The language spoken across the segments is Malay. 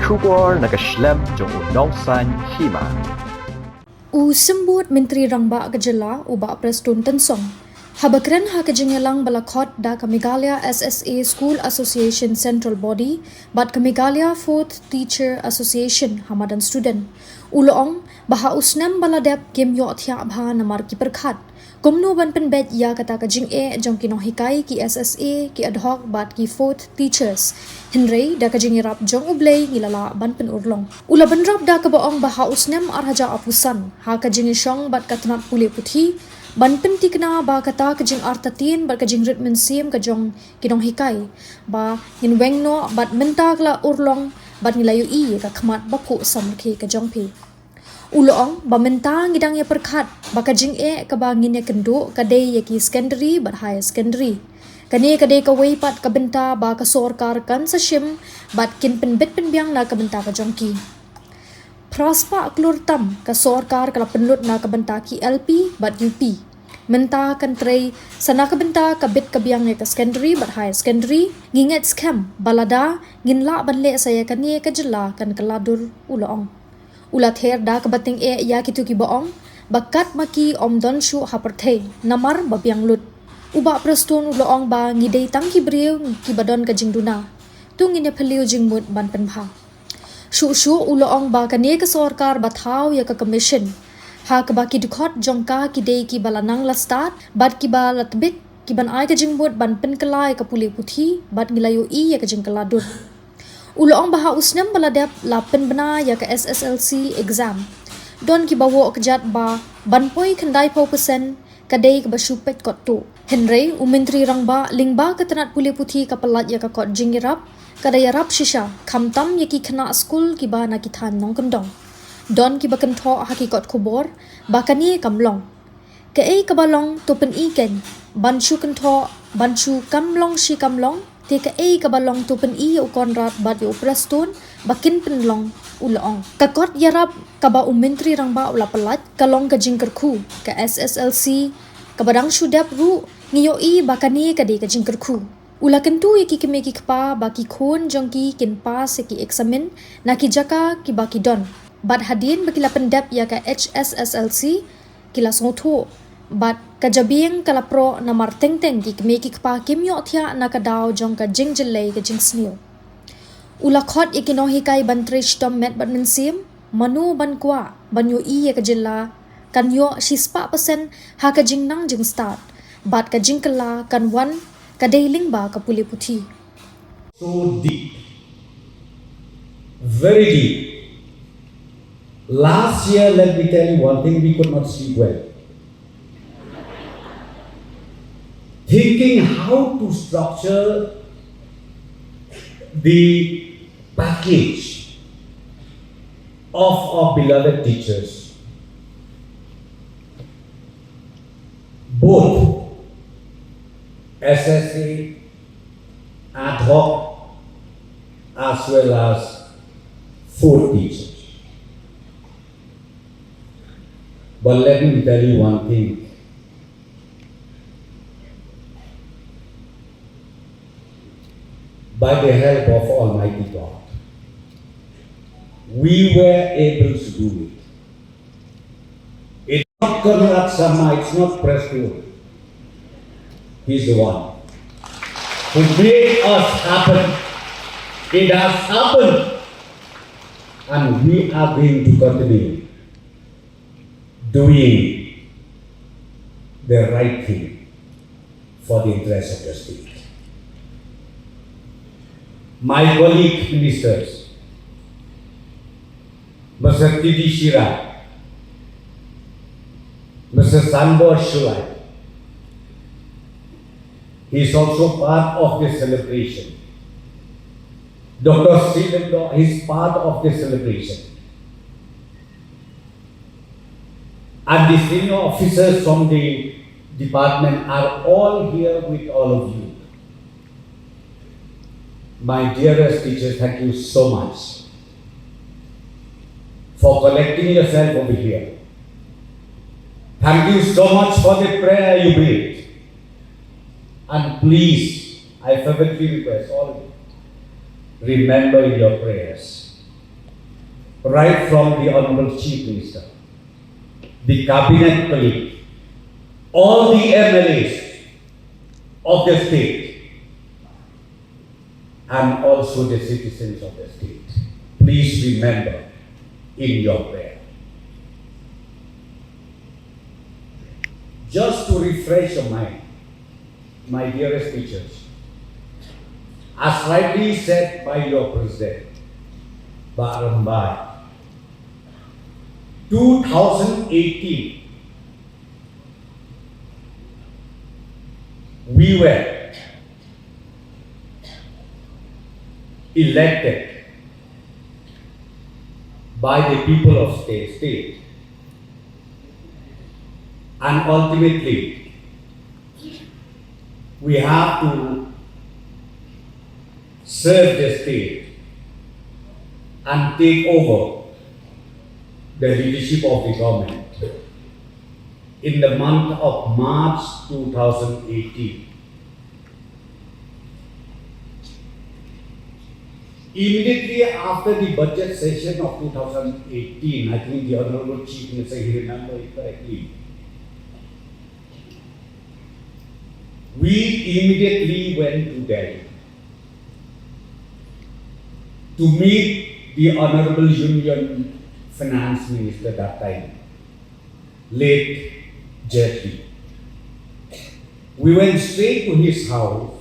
Shubor nakaslem jong unongsan hima. Sembut Menteri Rangba Gejala Uba Preston Tensong. Habakren ha kejingelang balakot da Kamigalia SSA School Association Central Body bat Kamigalia Fourth Teacher Association Hamadan Student. Uloong baha usnem baladep game yo thya bha namar ki perkhat. Komno ban penbet ya kata kajing jong kino hikai ki SSA ki ad hoc bat ki fourth teachers. Henry da kajing rap jong ublay ngilala ban pen urlong. Ula ban rap da kabaong baha usnem arhaja apusan ha kajing shong bat katnat puli puthi ban pen tikna ba kata kajing artatin bat kajing ritmen sim kajong kinong hikai ba ngin wengno bat mentak la urlong bat nilayu ka khmat bapu samke kajong pi. Uloong bamenta ngidang ya perkhat bakajing kabangin ya kendo kadai ya ki secondary bat higher secondary kane kadai ka wei pat kabenta ba ka sorkar kan sa shim bat kin penbet penbiang na kabenta ka jongki praspa klur tam ka sorkar kala penlut na kabenta ki LP bat UP menta kan trei sana kabenta ka bit kabiang ya ka secondary bat higher secondary nginget scam balada nginla banle saya kane ka jela kan kaladur uloong ulat her da kabating ya kitu ki boong bakat maki omdon shu haperthe namar babiang lut uba preston uloong ba ngidei tang ki briu ki badon ka jingduna tungine phaliu jingmut ban penbha shu uloong ba kane ka sarkar bathau ya ka commission ha ka ba ki dukhot jongka ki dei ki balanang la start bat ki ba latbit ki ban ai ka jingmut ban penkelai ka puli puthi bat ngilayu ya ka jingkala dur Uloong baha usnem baladep lapen bena ya ke SSLC exam. Don ki bawo kejat ba banpoi kendai pau persen kadai ke basupet kot tu. Henry Menteri Rangba lingba ke tenat puli puthi kapalat ya ke kot jingirap kadai rap shisha kamtam ya ki kena skul ki ba na ki than nong kendong. Don ki bakan tho haki kot kubor bakani kamlong. Ke kabalong topen iken banchu kentho banchu kamlong shi kamlong Tika kabalong tupen ukon rat bat yo preston bakin penlong uloong. Kakot yarap kaba Menteri Rangba ula pelat kalong ka jingkerku ka SSLC kabadang syudap ru ngiyo bakani ka de ka jingkerku. Ula kentu yaki kemeki kpa baki khon jongki kin pas yaki eksamen naki jaka ki baki don. Bat hadin bakila pendap ya ka HSSLC kila songtho bat kajabing kalapro na marteng-teng ki kemeki kpa kimyo thya na kadaw jong ka jingjelay ka jingsnil. Ula khot ikinohi kai bantrish tom met bat mensim manu ban kwa banyo ya ka jilla kanyo shispa persen ha ka jingnang jing start bat ka jingkala kan wan ka dailing ba ka puli puthi. So deep, very deep. Last year, let me tell you one thing, we could not sleep well. Thinking how to structure the package of our beloved teachers, both SSA, ad hoc, as well as fourth teachers. But let me tell you one thing. By the help of Almighty God, we were able to do it. It's not Karnat Sama, it's not Preston. He's the one who made us happen. It has happened. And we are going to continue doing the right thing for the interest of the state. My colleague ministers, Mr. Titi Shira, Mr. Sanbor Shulai, he is also part of this celebration. Dr. Srilekdo is part of this celebration. And the senior officers from the department are all here with all of you. My dearest teachers, thank you so much for collecting yourself over here. Thank you so much for the prayer you made. And please, I fervently request all of you, remember your prayers. right from the Honorable Chief Minister, the Cabinet colleague, all the MLAs of the state, and also the citizens of the state. Please remember in your prayer. Just to refresh your mind, my dearest teachers, as rightly said by your President, Barambai, 2018, we were elected by the people of state, and ultimately we have to serve the state and take over the leadership of the government in the month of March 2018. Immediately after the budget session of 2018, I think the Honorable Chief Minister, he remembers it correctly, we immediately went to Delhi to meet the Honorable Union Finance Minister that time, late Jaitley. We went straight to his house.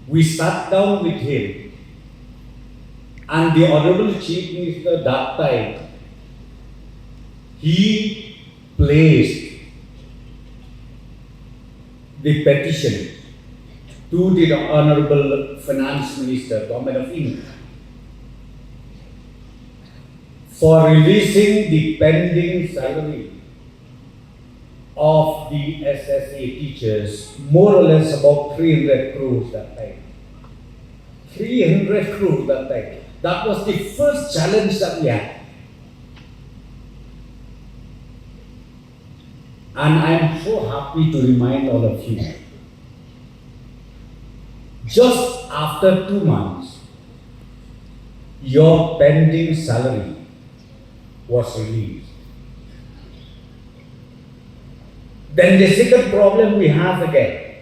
We sat down with him, and the Honorable Chief Minister that time, he placed the petition to the Honorable Finance Minister, Government of India, for releasing the pending salary of the SSA teachers, more or less about 300 crores that time. 300 crores that time. That was the first challenge that we had. And I am so happy to remind all of you, just after 2 months, your pending salary was released. Then the second problem we have again,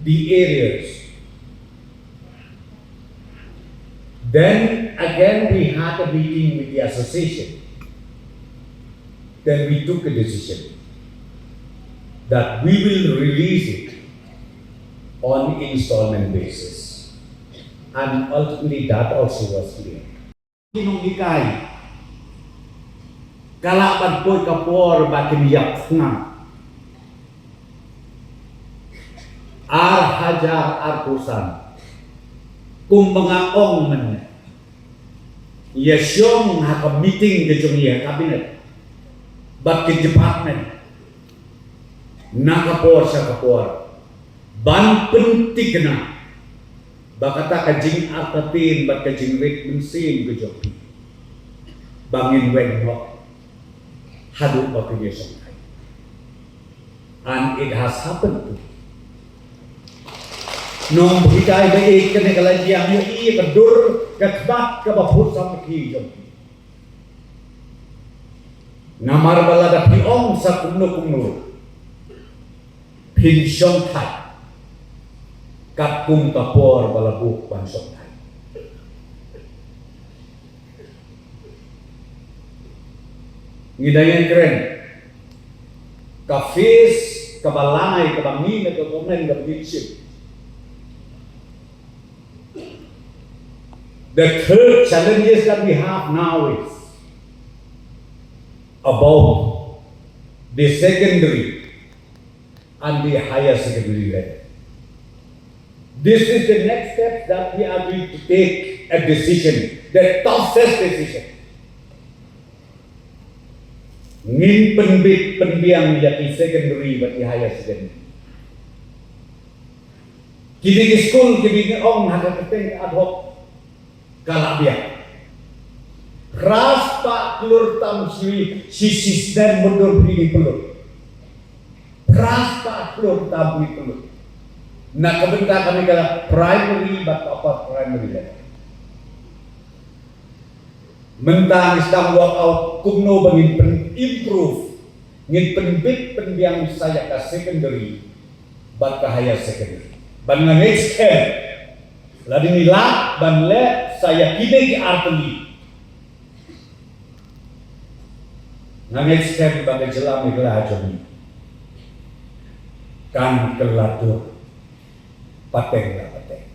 the areas. Then again we had a meeting with the association. Then we took a decision that we will release it on installment basis. And ultimately that also was clear. Kinungikay, kalaban po'y kapor bakin yak nga. Ar hajar arkusan. Kung mga ong man, yasyong haka-meeting ke jong iya kabinet, bakin department, nakapor sa kapor, ban penting na, bakata kajing artatin, bat kajing rate mensin ke jong, bangin wen ho, hadu bakin yasyong. And it has happened to. Nung hitay ba kena kalajiang yung iya kadur kakbat kabaput sa makijong. Namar balada piong sa kumno pinsyong tay katkung kapor balabuk pansong tay. Ngidayan keren kafis kabalangay kabangin at kakumen kabitsip. The third challenges that we have now is about the secondary and the higher secondary level. This is the next step that we are going to take a decision, the toughest decision. Ngin penbiang yati secondary but the higher secondary. Kini school kini ong hakating ad hoc kalabia. Ras pak kelur tam si sistem mundur ini pelur. Ras pak kelur tam ini pelur. Nak kebentar kami kala primary but upper primary level. mentang sedang work out kumno bangin improve ngin penbit penbiang saya ke secondary bat ke higher secondary ban next step ladin nila ban le saya kide di arteli next step bagai jelam iklah joni kan kelatur pateng lah pateng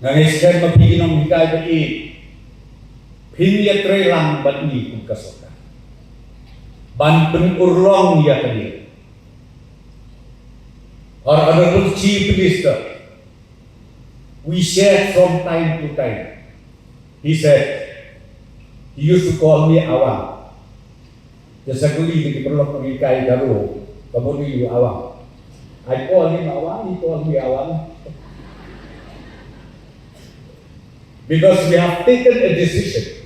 next step mapigin ang hikay bagi Pinya lang bat ni kung kasoka. Ban penurlong ya tadi. Our Honorable Chief Minister, we shared from time to time. He said, he used to call me Awang. Jasakuli di perlok mengikai garu, kemudian you Awang. I call him Awang, he called me Awang. Because we have taken a decision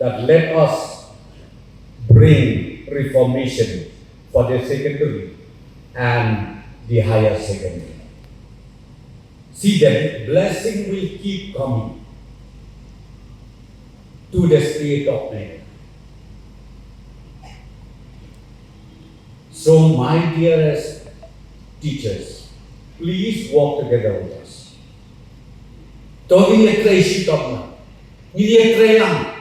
that let us bring reformation for the secondary and the higher secondary. See that blessing will keep coming to the state of man. So my dearest teachers, please walk together with us. Don't be a crazy talk. Ini a tray lang.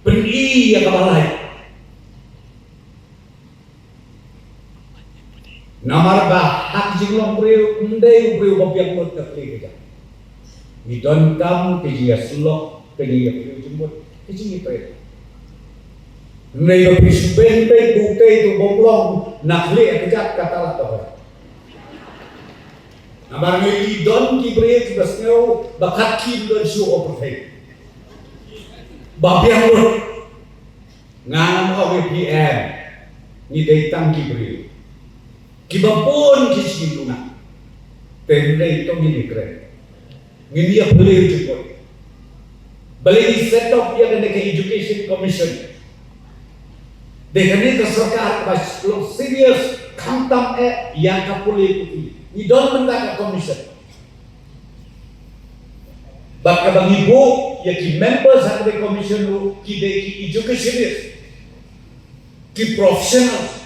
Peni yang kabalay. Namar ba hak jinglong priu ndai priu babiak mut terkli keja. We don't come ke dia sulok ke dia priu jembut ke sini pre. Ndai ba priu bente bukte tu boblong nakli kejat kata lah tu. Namar ngi don ki priu basneu bakat ki don show of faith. Babiang mut nganam kau PM ni datang kibri kibapun kisi luna tendai itu ni keren ni dia boleh juga boleh set up dia dengan education commission dengan itu सरकार बस लोग serious kantam yang kapulih itu ni don mendapat commission baka bang ibu ya ki members of the commission lu ki de ki educationist ki professional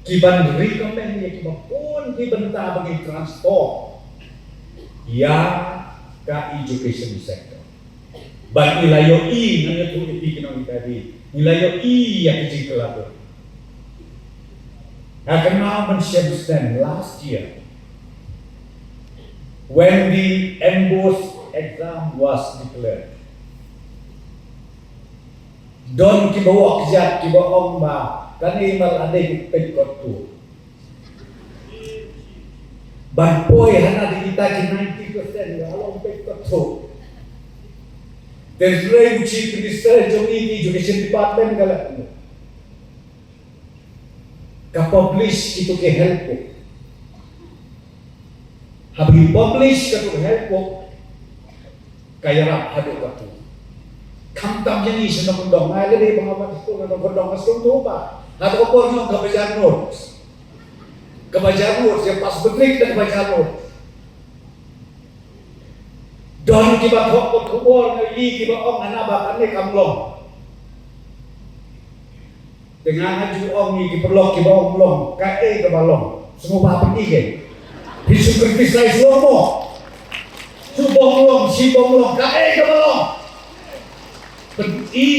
ki ban recommend ya ki mapun ki benta bagi transport ya ka education sector ban ilayo I nanya tu ipi kinong tadi ilayo I ya ki kelatu akan mau men-understand last year when the embossed exam was declared. Don kibawa kejat kibawa ba kani mal adai pekot tu. Ban poi hana di kita ki 90% ya along pekot tu. There's very chief minister jogi education department kala. Ka publish itu ke help ko. Habis publish ka to help ko kaya rap haduk waktu. Kamtam yang ni senang kondong. Ada di pengawan itu kondong kondong masuk tu apa? Ada opor yang kebaca notes. Kebaca notes yang pas betrik dan kebaca notes. Don kibat hok kubur ngai kibat om anaba kane kamlong. Dengan haju om ni kiperlok kibat om long kae kebalong. Semua bapak ni ke. Hisu kritis lai slomo. Subong long, sibong long, kae ka balong. Penti,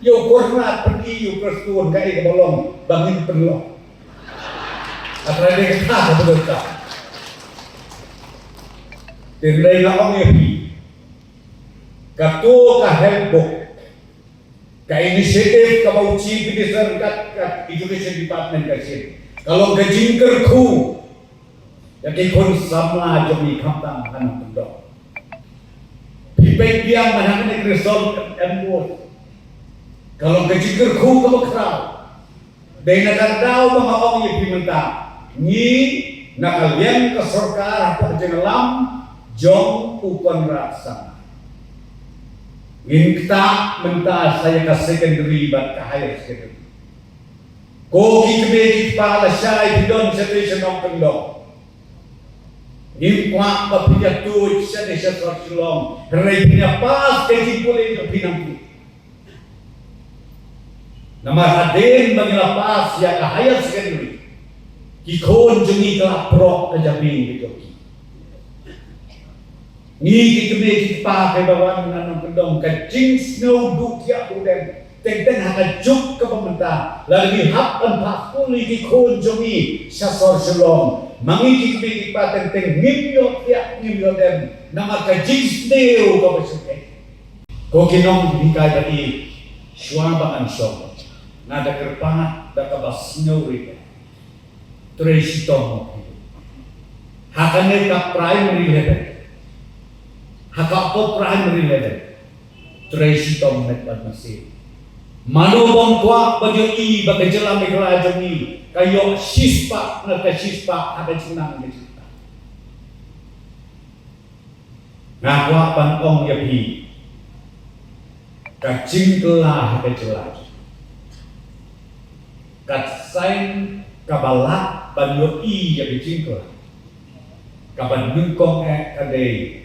yo kornat, penti, yo perstuan, kae ka balong, bangin penlong. Apa ada kata apa betul tak? Tendai lah orang yang katu ka helpbook, ka inisiatif ka bauci minister kat education department kasi. Kalau gajing kerku jadi kon sama jami kamtam kan tundok. Pipek biang mana ni result embos. Kalau kecikir ku kebekrau. Dengan kardau mga orang yang diminta. Ni nakalian ke sarkar apa jengelam jong ukon rasa. Ingta menta saya ke secondary bat ke higher secondary. Ko kikbe kipala syai bidon situation of tundok. Hingga papilya tu siya de siya sorsilong. Ray pinapas kay simpulin ng pinampi. Namarhaden magilapas siya kahayat sa kanili. Kikon jungi kalapro kajabing gitu. Ni kikme kay bawan nanong kendong kajing snow dukya udem. Tengten hakajuk ke pemerintah. Lagi hapan pakuli kikon jungi siya sorsilong. Mangi kikme kipa tengteng ngimyo dem. Nama kajing snow kabasuke. Ko kinong hikay dati syuabangan song. Nada kerpangat da kabas snow rita. Tracy Tom. Hakane ka primary level. Hakapo primary level. Tracy Tom netpat masih. Manubong kuak baju i bagai jelam ikhla jami. Kayo sispa na ka sispa ada senang di situ. Ngakwa pantong ya pi. Kacing telah ada jelas. Katsain kabalak banyo i ya bijingko kaban nungkong kadai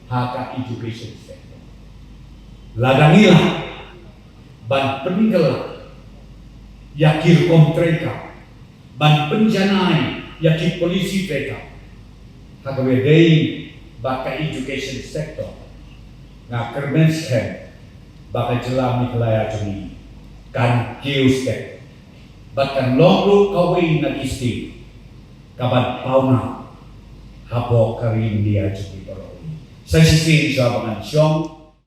haka education sector ladangila ban peninggal yakir kontreka ban penjanai yakir polisi treka haka wedei baka education sector na kermensken baka jelam niklaya jumi kan geostek bahkan longlu kawin na isti kaban pauna habo karin dia jadi paroi. Saya sisi sa bangan syong